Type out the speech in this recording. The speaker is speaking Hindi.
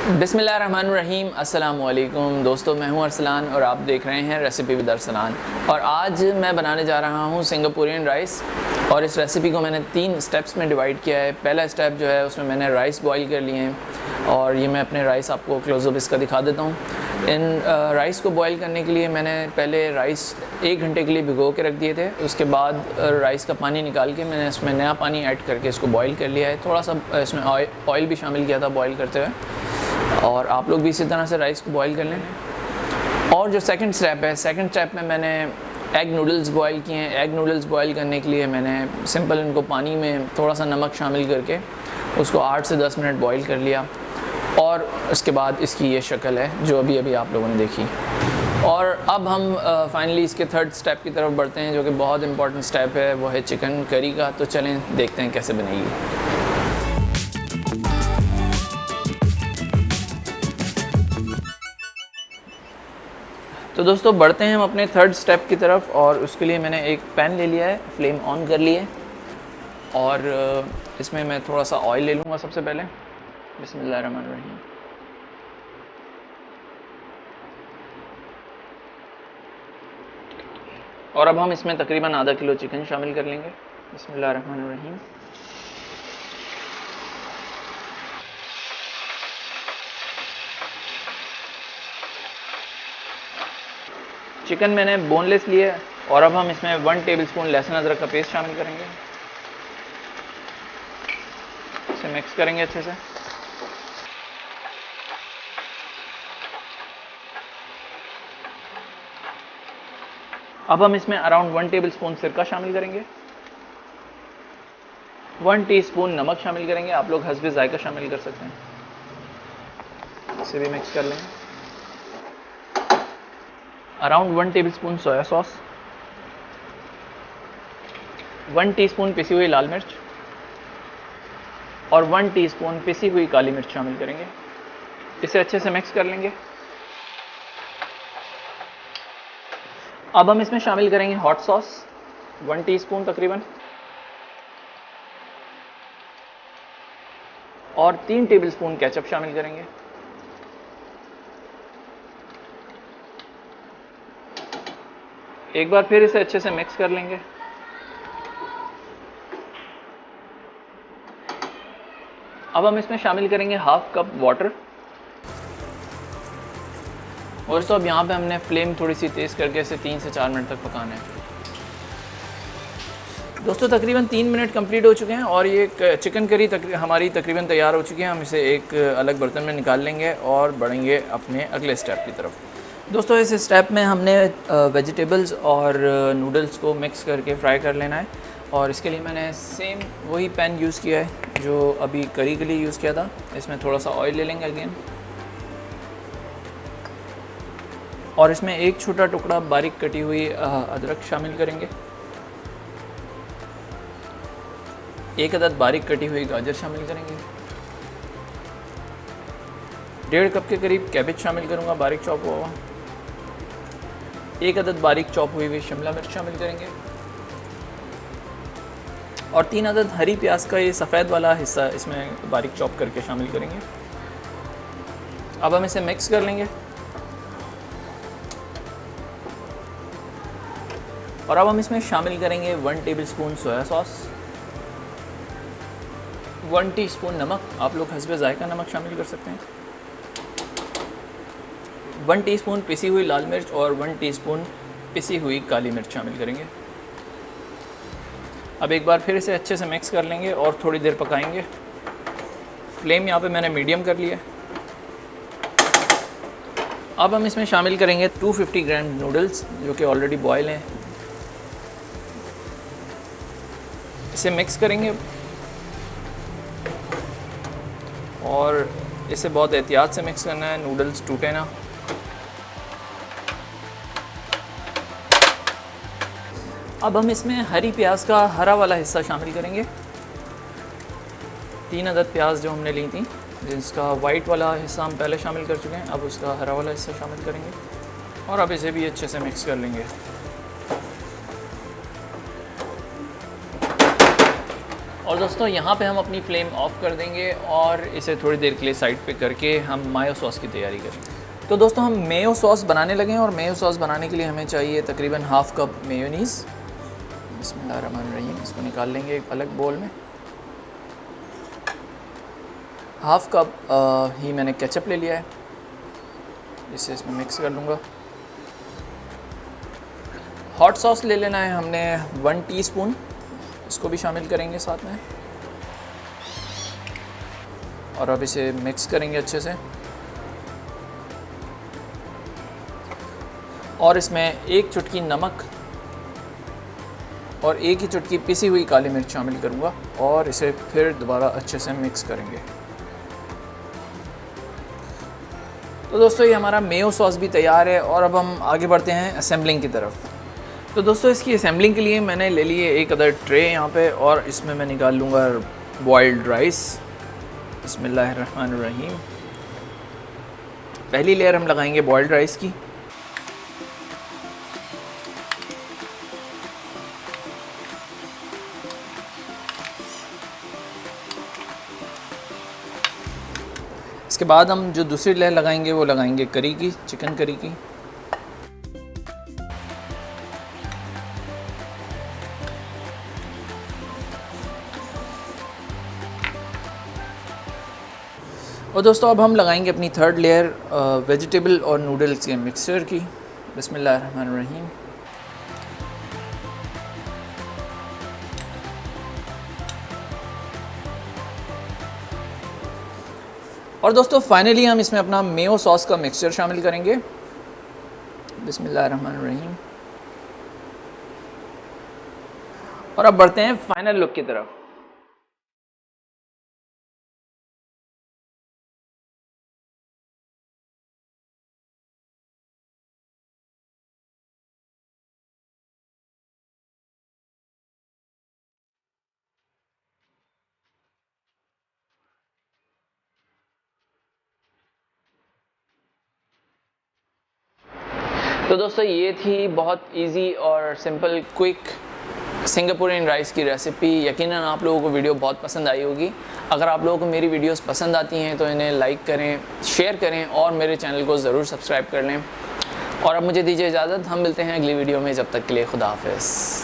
बिस्मिल्लाहिर्रहमानिर्रहीम। अस्सलाम वालेकुम दोस्तों, मैं हूं अरसलान और आप देख रहे हैं रेसिपी विद अरसलान। और आज मैं बनाने जा रहा हूं सिंगापुरियन राइस। और इस रेसिपी को मैंने 3 स्टेप्स में डिवाइड किया है। पहला स्टेप जो है उसमें मैंने राइस बॉईल कर लिए हैं और ये मैं अपने राइस आपको क्लोज़अप इसका दिखा देता हूँ। इन राइस को बॉईल करने के लिए मैंने पहले राइस 1 घंटे के लिए भिगो के रख दिए थे। उसके बाद राइस का पानी निकाल के मैंने इसमें नया पानी ऐड करके इसको बॉईल कर लिया है। थोड़ा सा इसमें ऑयल भी शामिल किया था बॉईल करते हुए, और आप लोग भी इसी तरह से राइस को बॉईल कर लें। और जो सेकंड स्टेप में मैंने एग नूडल्स बॉईल किए हैं। एग नूडल्स बॉईल करने के लिए मैंने सिंपल इनको पानी में थोड़ा सा नमक शामिल करके उसको 8 से 10 मिनट बॉईल कर लिया, और उसके बाद इसकी ये शक्ल है जो अभी आप लोगों ने देखी। और अब हम फाइनली इसके थर्ड स्टेप की तरफ बढ़ते हैं, जो कि बहुत इंपॉर्टेंट स्टेप है, वो है चिकन करी का। तो चलें देखते हैं कैसे बनेगी। तो दोस्तों बढ़ते हैं हम अपने थर्ड स्टेप की तरफ। और उसके लिए मैंने एक पैन ले लिया है, फ्लेम ऑन कर लिए, और इसमें मैं थोड़ा सा ऑयल ले लूँगा सबसे पहले। बिस्मिल्लाहिर्रहमानिर्रहीम। और अब हम इसमें तकरीबन आधा किलो चिकन शामिल कर लेंगे। बिस्मिल्लाहिर्रहमानिर्रहीम। चिकन मैंने बोनलेस लिए, और अब हम इसमें 1 टेबलस्पून लहसुन अदरक का पेस्ट शामिल करेंगे। इसे मिक्स करेंगे अच्छे से। अब हम इसमें अराउंड 1 टेबलस्पून सिरका शामिल करेंगे। 1 टीस्पून नमक शामिल करेंगे। आप लोग हस्बे जायका शामिल कर सकते हैं। इसे भी मिक्स कर लेंगे। Around 1 tablespoon soya sauce, 1 teaspoon पिसी हुई लाल मिर्च, और 1 टीस्पून पिसी हुई काली मिर्च शामिल करेंगे। इसे अच्छे से मिक्स कर लेंगे। अब हम इसमें शामिल करेंगे हॉट सॉस, 1 टीस्पून तकरीबन, और 3 टेबलस्पून केचप शामिल करेंगे। एक बार फिर इसे अच्छे से मिक्स कर लेंगे। अब हम इसमें शामिल करेंगे हाफ कप वाटर। और तो अब यहाँ पे हमने फ्लेम थोड़ी सी तेज़ करके इसे 3 से 4 मिनट तक पकाना है। दोस्तों तकरीबन 3 मिनट कंप्लीट हो चुके हैं और ये चिकन करी हमारी तकरीबन तैयार हो चुकी है। हम इसे एक अलग बर्तन में निकाल लेंगे और बढ़ेंगे अपने अगले स्टेप की तरफ। दोस्तों इस स्टेप में हमने वेजिटेबल्स और नूडल्स को मिक्स करके फ्राई कर लेना है। और इसके लिए मैंने सेम वही पैन यूज़ किया है जो अभी करी के लिए यूज़ किया था। इसमें थोड़ा सा ऑयल ले लेंगे अगेन, और इसमें एक छोटा टुकड़ा बारीक कटी हुई अदरक शामिल करेंगे। 1 अदद बारीक कटी हुई गाजर शामिल करेंगे। 1.5 कप के करीब कैबेज शामिल करूँगा, बारीक चॉप हुआ हुआ। 1 अदद बारीक चॉप हुई शिमला मिर्च शामिल करेंगे, और 3 अदद हरी प्याज का ये सफ़ेद वाला हिस्सा इसमें बारीक चॉप करके शामिल करेंगे। अब हम इसे मिक्स कर लेंगे। और अब हम इसमें शामिल करेंगे 1 टेबलस्पून सोया सॉस, 1 टीस्पून नमक, आप लोग हस्बे जायका नमक शामिल कर सकते हैं, 1 टीस्पून पिसी हुई लाल मिर्च, और 1 टीस्पून पिसी हुई काली मिर्च शामिल करेंगे। अब एक बार फिर इसे अच्छे से मिक्स कर लेंगे और थोड़ी देर पकाएंगे। फ्लेम यहाँ पे मैंने मीडियम कर लिया। अब हम इसमें शामिल करेंगे 250 ग्राम नूडल्स जो कि ऑलरेडी बॉयल हैं। इसे मिक्स करेंगे और इसे बहुत एहतियात से मिक्स करना है, नूडल्स टूटे ना। अब हम इसमें हरी प्याज का हरा वाला हिस्सा शामिल करेंगे। 3 अदद प्याज जो हमने ली थी, जिसका वाइट वाला हिस्सा हम पहले शामिल कर चुके हैं, अब उसका हरा वाला हिस्सा शामिल करेंगे, और अब इसे भी अच्छे से मिक्स कर और दोस्तों यहाँ पे हम अपनी फ्लेम ऑफ कर देंगे और इसे थोड़ी देर के लिए साइड पे करके हम मायो सॉस की तैयारी करेंगे। तो दोस्तों हम मेयो सॉस बनाने लगे हैं और मेयो सॉस बनाने के लिए हमें चाहिए तकरीबन हाफ़ कप मेयोनीज़। बिस्मिल्लाहिर्रहमानिर्रहीम। इसको निकाल लेंगे एक अलग बोल में। हाफ़ कप ही मैंने केचप ले लिया है, इसे इसमें मिक्स कर लूँगा। हॉट सॉस ले लेना है हमने 1 टीस्पून, इसको भी शामिल करेंगे साथ में और अब इसे मिक्स करेंगे अच्छे से। और इसमें 1 चुटकी नमक और 1 ही चुटकी पिसी हुई काली मिर्च शामिल करूँगा और इसे फिर दोबारा अच्छे से मिक्स करेंगे। तो दोस्तों ये हमारा मेयो सॉस भी तैयार है और अब हम आगे बढ़ते हैं असेंबलिंग की तरफ। तो दोस्तों इसकी असेंबलिंग के लिए मैंने ले लिए एक अदर ट्रे यहाँ पे और इसमें मैं निकाल लूँगा बॉइल्ड राइस। बिस्मिल्लाहिर्रहमानिर्रहीम। पहली लेयर हम लगाएंगे बॉइल्ड राइस की। इसके बाद हम जो दूसरी लेयर लगाएंगे वो लगाएंगे करी की, चिकन करी की। और दोस्तों अब हम लगाएंगे अपनी थर्ड लेयर वेजिटेबल और नूडल्स के मिक्सचर की। बिस्मिल्लाहिर्रहमानिर्रहीम। और दोस्तों फाइनली हम इसमें अपना मेयो सॉस का मिक्सचर शामिल करेंगे। बिस्मिल्लाहिर्रहमानिर्रहीम। और अब बढ़ते हैं फाइनल लुक की तरफ। तो दोस्तों ये थी बहुत इजी और सिंपल क्विक सिंगापुरियन राइस की रेसिपी। यकीनन आप लोगों को वीडियो बहुत पसंद आई होगी। अगर आप लोगों को मेरी वीडियोस पसंद आती हैं तो इन्हें लाइक करें, शेयर करें और मेरे चैनल को ज़रूर सब्सक्राइब कर लें। और अब मुझे दीजिए इजाज़त, हम मिलते हैं अगली वीडियो में। जब तक के लिए खुदा हाफ़िज़।